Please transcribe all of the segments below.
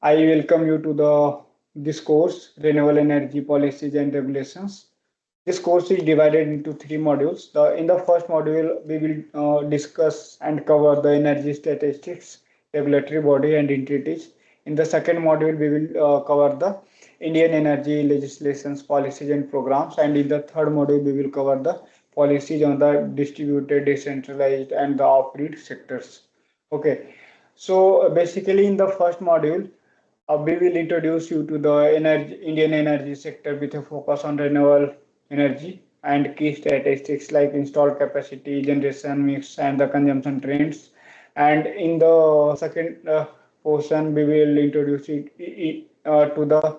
I welcome you to the this course, Renewable Energy Policies and Regulations. This course is divided into three modules. In the first module, we will discuss and cover the energy statistics, regulatory body and entities. In the second module, we will cover the Indian energy legislations, policies and programs. And in the third module, we will cover the policies on the distributed, decentralized and the off-grid sectors. Okay. So basically in the first module, we will introduce you to the Indian energy sector with a focus on renewable energy and key statistics like installed capacity, generation mix, and the consumption trends. And in the second portion, we will introduce to the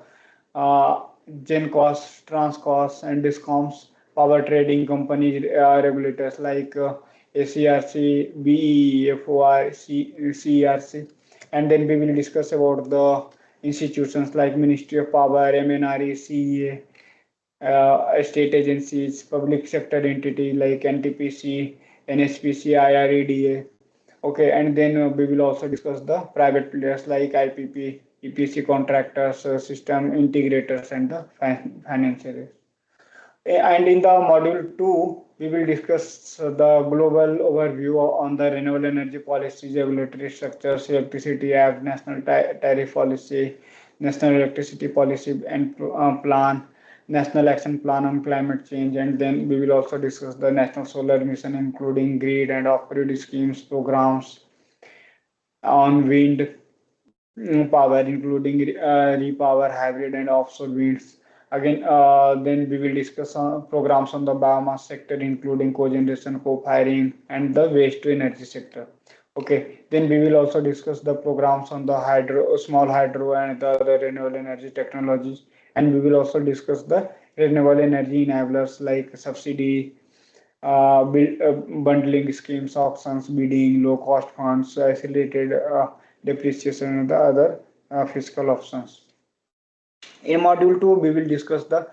uh, gen costs, trans costs, and discoms, power trading companies, regulators like ACRC, BEE, FOI, CERC, and then we will discuss about the institutions like Ministry of Power, MNRE, CEA, state agencies, public sector entity like NTPC, NSPC, IREDA. Okay, and then we will also discuss the private players like IPP, EPC contractors, system integrators, and the financiers. And in the module 2, we will discuss the global overview on the renewable energy policies, regulatory structures, electricity act, national tariff policy, national electricity policy and plan, national action plan on climate change, and then we will also discuss the national solar mission, including grid and off-grid schemes, programs on wind power, including repower, hybrid, and offshore winds. Again, then we will discuss programs on the biomass sector, including cogeneration, co-firing, and the waste to energy sector. Okay, then we will also discuss the programs on the hydro, small hydro, and the other renewable energy technologies. And we will also discuss the renewable energy enablers like subsidy, bundling schemes, auctions, bidding, low cost funds, accelerated depreciation, and the other fiscal options. In module 2, we will discuss the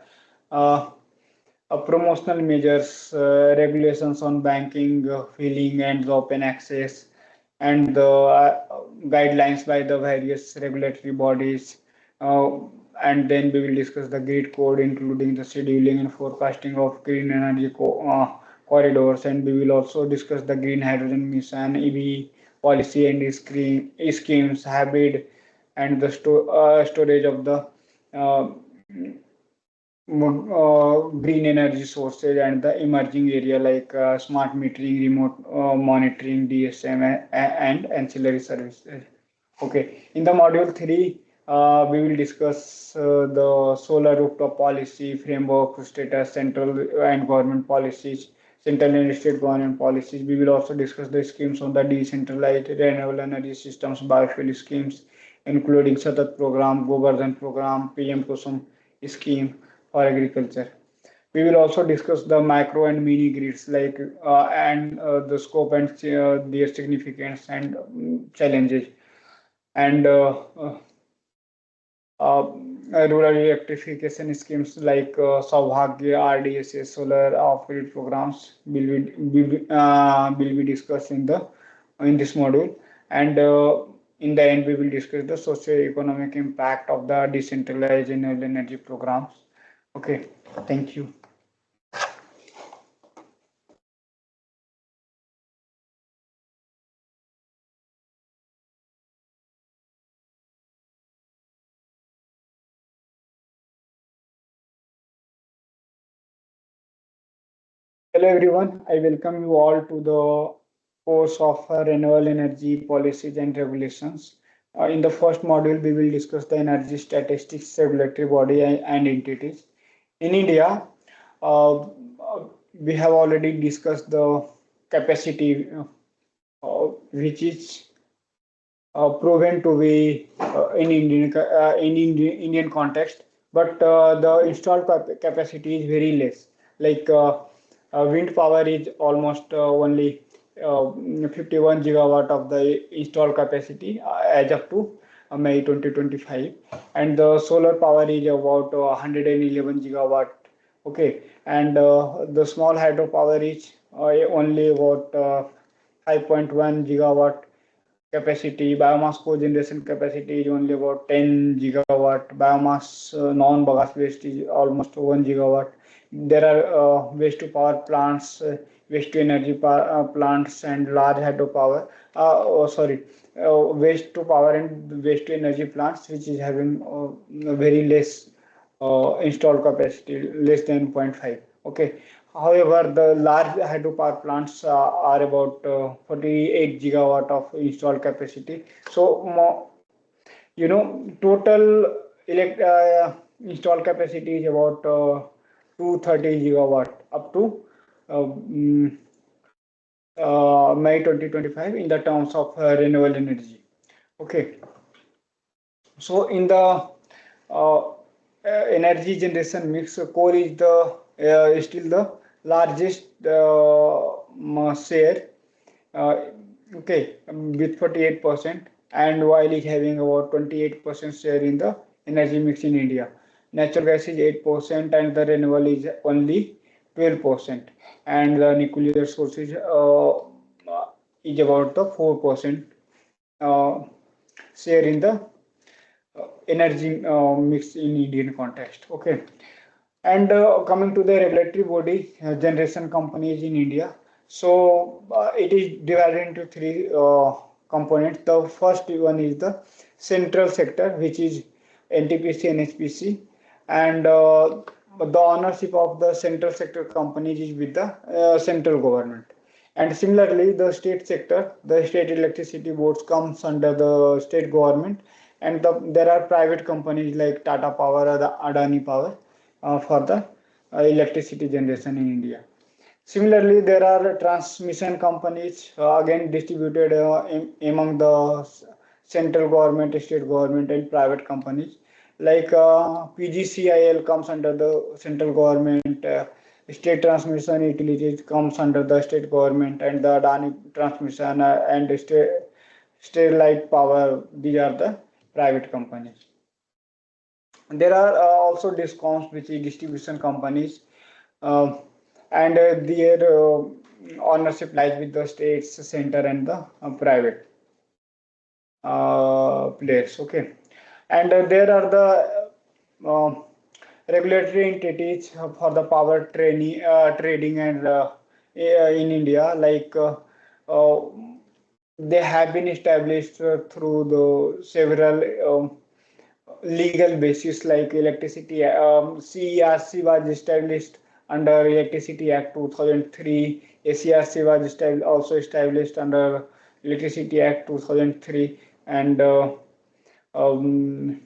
uh, promotional measures, regulations on banking, filling, and the open access, and the guidelines by the various regulatory bodies. Uh, and then we will discuss the grid code, including the scheduling and forecasting of green energy corridors. And we will also discuss the green hydrogen mission, EV policy and schemes, hybrid, and the storage of the uh, green energy sources and the emerging area like smart metering, remote monitoring, DSM, and ancillary services. Okay, in the module 3, we will discuss the solar rooftop policy, framework, status, central and government policies, central and state government policies. We will also discuss the schemes on the decentralized renewable energy systems, biofuel schemes, including Satat program, Govardhan program, PM Kusum scheme for agriculture. We will also discuss the macro and mini grids like and the scope and their significance and challenges, and uh, rural electrification schemes like Saubhagya, RDSS, solar off-grid programs will be discussed in this module, and in the end we will discuss the socio-economic impact of the decentralized renewable energy programs. Okay, thank you. Hello everyone, I welcome you all to the course of renewable energy policies and regulations. In the first module, we will discuss the energy statistics, regulatory body and entities. In India, uh, we have already discussed the capacity, which is proven to be Indian context, but the installed capacity is very less. Like wind power is almost only 51 gigawatt of the installed capacity as of to May 2025, and the solar power is about 111 gigawatt. Okay, and the small hydro power is only about 5.1 gigawatt, capacity. Biomass cogeneration capacity is only about 10 gigawatt. Biomass non-bagasse waste is almost 1 gigawatt. There are waste to power plants, waste to energy plants, and large hydropower. Sorry, waste to power and waste to energy plants, which is having very less installed capacity, less than zero point 0.5. Okay. However, the large hydropower plants are about 48 gigawatt of installed capacity. So, total installed capacity is about 230 gigawatt up to uh, mm, May 2025 in the terms of renewable energy. Okay. So in the energy generation mix, coal is still the largest share, uh, okay, with 48%, and oil is having about 28% share in the energy mix in India. Natural gas is 8%, and the renewable is only 12%, and the nuclear sources is about the 4% uh, share in the energy mix in Indian context. Okay. And coming to the regulatory body, generation companies in India. So it is divided into three components. The first one is the central sector, which is NTPC and HPC, and the ownership of the central sector companies is with the central government. And similarly, the state sector, the state electricity boards comes under the state government, and there are private companies like Tata Power or the Adani Power for the electricity generation in India. Similarly, there are transmission companies again distributed among the central government, state government, and private companies. Like PGCIL comes under the central government, state transmission utilities comes under the state government, and the Adani transmission and state light power. These are the private companies. There are also discoms, which is distribution companies, uh, and their ownership lies with the states, center, and the private players. Okay, and there are the regulatory entities for the power trading and in India, like uh, they have been established through the several legal basis, like electricity. CERC was established under Electricity Act 2003. ACRC was also established under Electricity Act 2003, and um,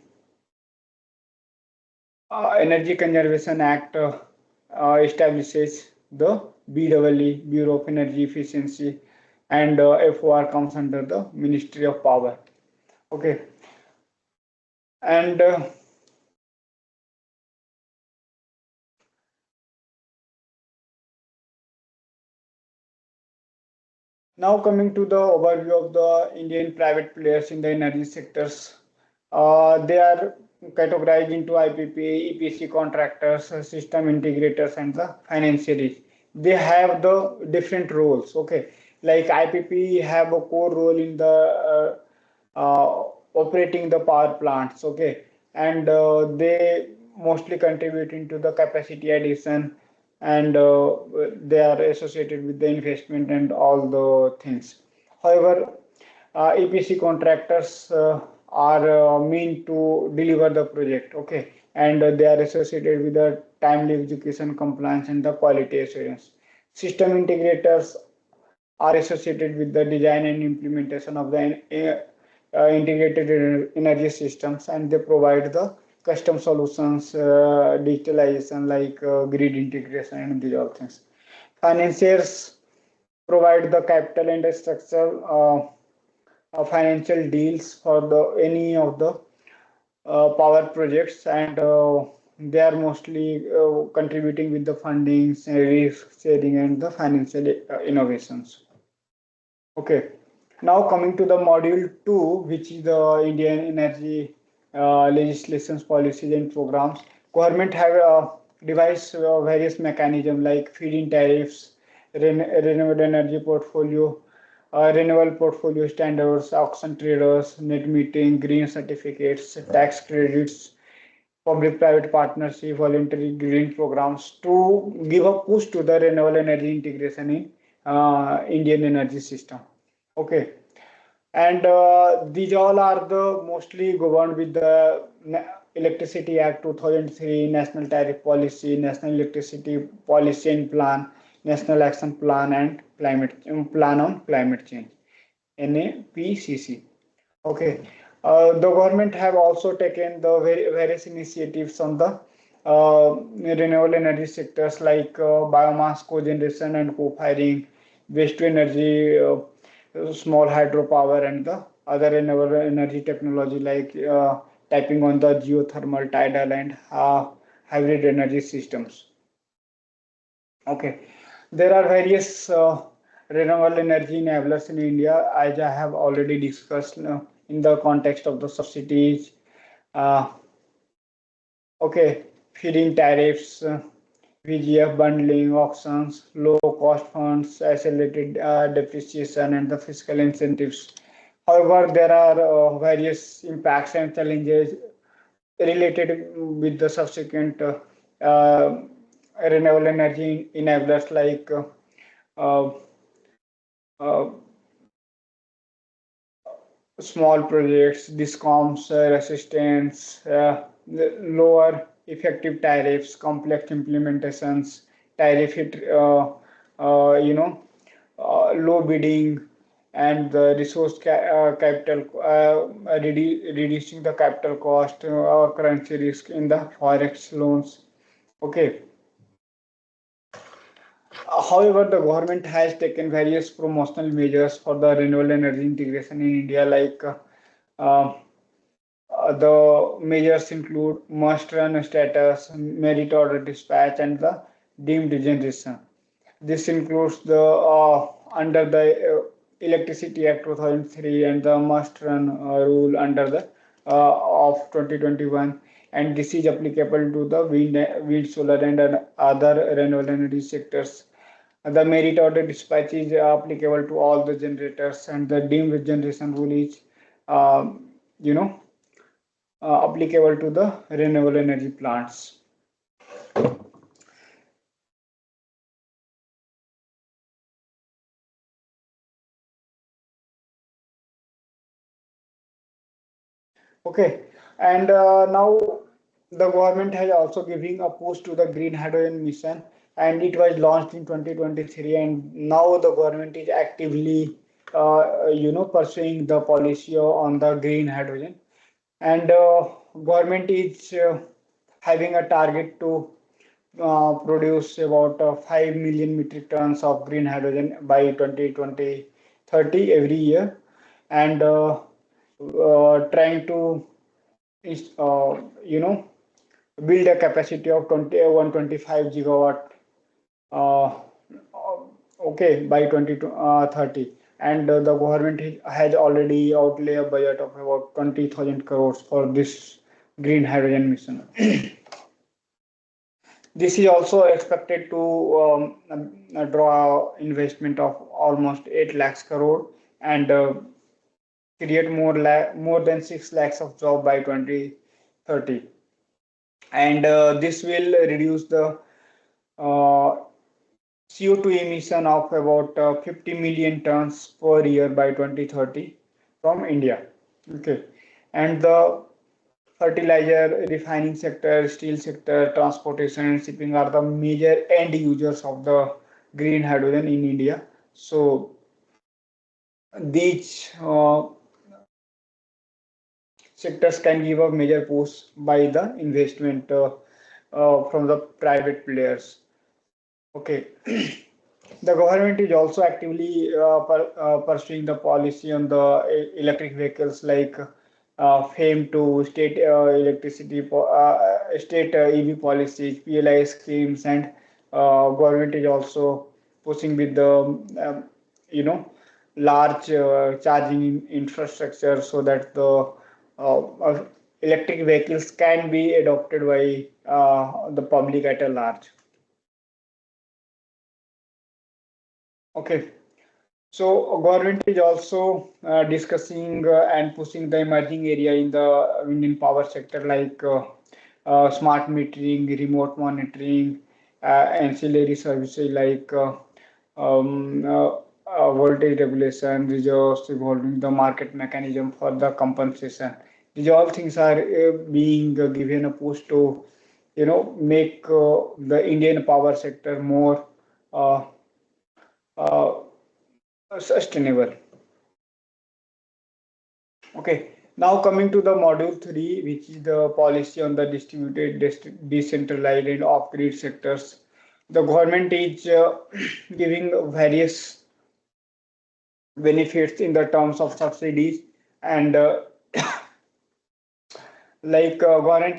Energy Conservation Act establishes the BEE, Bureau of Energy Efficiency, and FOR comes under the Ministry of Power. Okay, and now coming to the overview of the Indian private players in the energy sectors, they are categorized into IPP, EPC contractors, system integrators, and the financiers. They have the different roles. Okay, like IPP have a core role in the operating the power plants. Okay, and they mostly contribute into the capacity addition, and they are associated with the investment and all the things. However, EPC contractors are meant to deliver the project, okay, and they are associated with the timely execution, compliance, and the quality assurance. System integrators are associated with the design and implementation of the integrated energy systems, and they provide the custom solutions, digitalization, like grid integration, and these all things. Financiers provide the capital and the structure financial deals for the any of the power projects, and they are mostly contributing with the funding, risk sharing, and the financial innovations. Okay. Now coming to the module 2, which is the Indian energy legislations, policies, and programs. Government have devised various mechanisms like feed-in tariffs, renewable energy portfolio, renewable portfolio standards, auction traders, net metering, green certificates, tax credits, public-private partnership, voluntary green programs to give a push to the renewable energy integration in Indian energy system. Okay, and these all are the mostly governed with the Electricity Act 2003, National Tariff Policy, National Electricity Policy and Plan, National Action Plan, and Climate Plan on Climate Change (NAPCC). Okay, the government have also taken the various initiatives on the renewable energy sectors like biomass cogeneration and co-firing, waste to energy, small hydropower, and the other renewable energy technology like tapping on the geothermal, tidal, and hybrid energy systems. Okay, there are various renewable energy enablers in India, as I have already discussed in the context of the subsidies. Uh, okay, feeding tariffs, VGF bundling, auctions, low cost funds, accelerated depreciation, and the fiscal incentives. However, there are various impacts and challenges related with the subsequent uh, renewable energy enablers like uh, uh, small projects, discoms, resistance, lower effective tariffs, complex implementations, tariff hit, low bidding, and the resource capital, reducing the capital cost, currency risk in the forex loans. Okay. However, the government has taken various promotional measures for the renewable energy integration in India, like uh, the measures include must run status, merit order dispatch, and the deemed generation. This includes the under the Electricity Act 2003 and the must run rule under the of 2021, and this is applicable to the wind, solar, and other renewable energy sectors. The merit order dispatch is applicable to all the generators, and the deemed generation rule is, you know, applicable to the renewable energy plants. Okay, and now the government has also giving a push to the green hydrogen mission, and it was launched in 2023, and now the government is actively, pursuing the policy on the green hydrogen, and government is having a target to produce about 5 million metric tons of green hydrogen by 2020 30 every year, and trying to you know build a capacity of 125 gigawatt uh, okay by 2030, and the government has already outlay a budget of about 20,000 crores for this green hydrogen mission. This is also expected to draw investment of almost 8 lakhs crore, and create more than 6 lakhs of job by 2030, and this will reduce the uh, CO2 emission of about 50 million tons per year by 2030 from India. Okay, and the fertilizer, refining sector, steel sector, transportation, and shipping are the major end users of the green hydrogen in India. So these sectors can give a major push by the investment from the private players. Okay. The government is also actively pursuing the policy on the electric vehicles, like FAME to state state EV policies, PLI schemes, and government is also pushing with the you know large charging infrastructure so that the electric vehicles can be adopted by the public at a large. Okay. So government is also discussing and pushing the emerging area in the Indian power sector like smart metering, remote monitoring, ancillary services like voltage regulation, resource evolving the market mechanism for the compensation. These all things are being given a push to make the Indian power sector more uh, uh, sustainable. Okay, now coming to the module 3, which is the policy on the distributed, decentralized, and off-grid sectors. The government is giving various benefits in the terms of subsidies, and government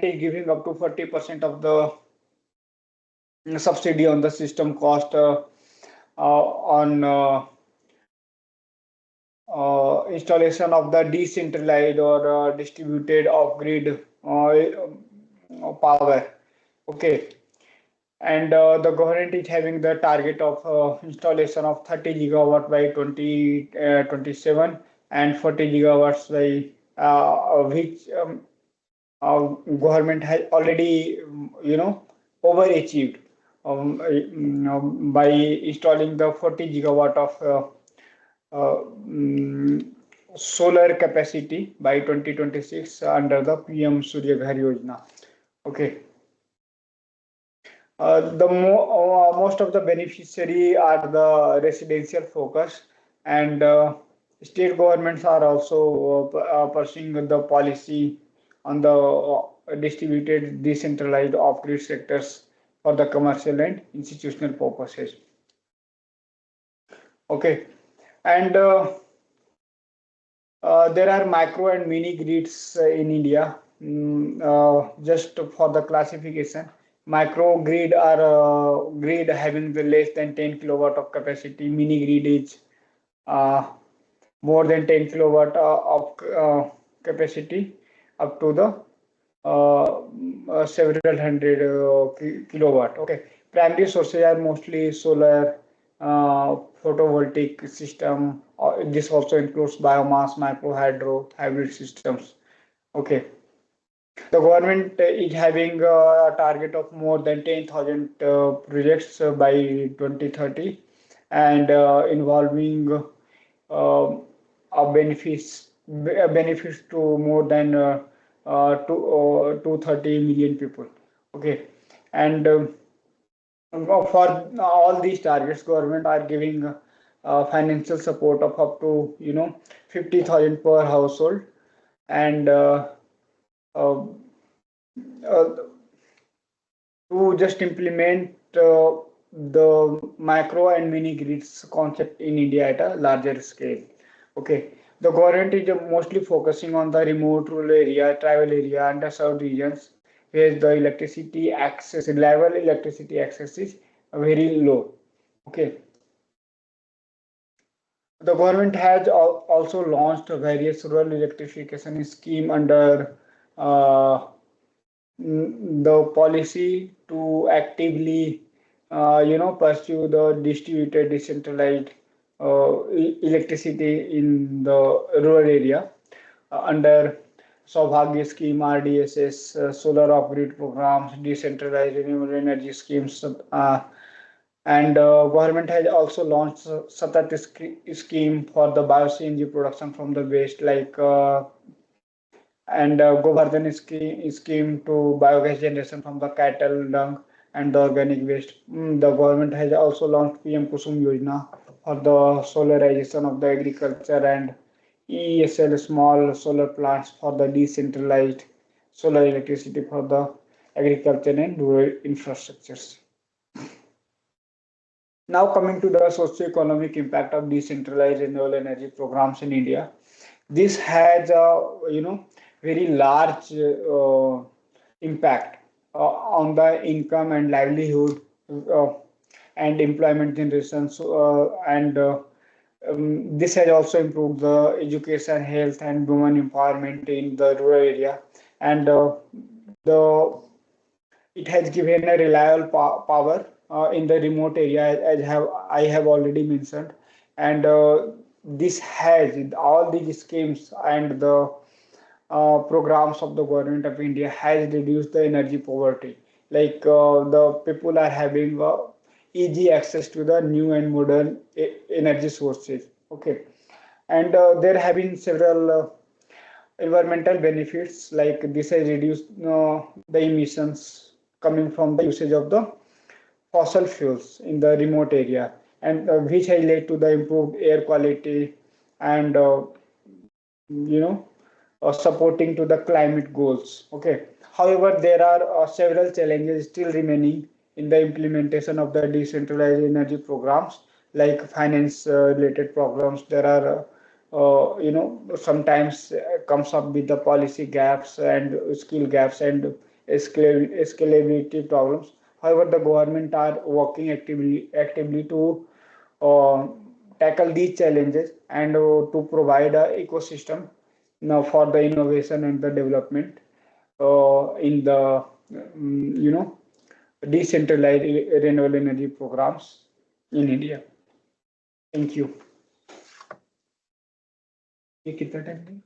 is giving up to 40% of the subsidy on the system cost on installation of the decentralized or distributed off-grid power. Okay, and the government is having the target of installation of 30 gigawatt by 2027 and 40 gigawatts by which government has already overachieved by installing the 40 gigawatt of uh, mm, solar capacity by 2026 under the PM Surya Ghar Yojana. Okay. Most of the beneficiary are the residential focus, and state governments are also pursuing the policy on the distributed, decentralized off-grid sectors for the commercial and institutional purposes. Okay, and there are micro and mini grids in India. Just for the classification, micro grid are grid having the less than 10 kilowatt of capacity. Mini grid is uh, more than 10 kilowatt of capacity up to the several hundred kilowatt. Okay, primary sources are mostly solar, photovoltaic system. This also includes biomass, micro hydro, hybrid systems. Okay, the government is having a target of more than 10,000 projects by 2030, and involving benefits to more than 230 million people. Okay, and for all these targets, government are giving financial support of up to 50,000 per household, and uh, uh, to just implement the macro and mini grids concept in India at a larger scale. Okay, the government is mostly focusing on the remote rural area, tribal area, underserved regions where the electricity access, level electricity access is very low. Okay, the government has also launched various rural electrification scheme under uh, the policy to actively pursue the distributed decentralized electricity in the rural area under Saubhagya scheme, RDSS, solar off-grid programs, decentralized renewable energy schemes, and government has also launched Satat scheme for the bio-CNG production from the waste, like and Govardhan scheme to biogas generation from the cattle dung and the organic waste. The government has also launched PM Kusum Yojana for the solarization of the agriculture and ESL small solar plants for the decentralized solar electricity for the agriculture and rural infrastructures. Now coming to the socio-economic impact of decentralized renewable energy programs in India. This has a very large impact on the income and livelihood uh, and employment generation. And this has also improved the education, health, and women empowerment in the rural area. And the it has given a reliable power in the remote area, as I have already mentioned. and this has all these schemes and the programs of the government of India has reduced the energy poverty. Like the people are having easy access to the new and modern energy sources. Okay, and there have been several environmental benefits, like this has reduced the emissions coming from the usage of the fossil fuels in the remote area, and which has led to the improved air quality and you know supporting to the climate goals. Okay, however there are several challenges still remaining in the implementation of the decentralized energy programs, like finance related problems. There are sometimes comes up with the policy gaps and skill gaps and scalability problems. However, the government are working actively to uh, tackle these challenges and to provide a ecosystem now for the innovation and the development in the decentralized renewable energy programs in India. Thank you. ये कितना time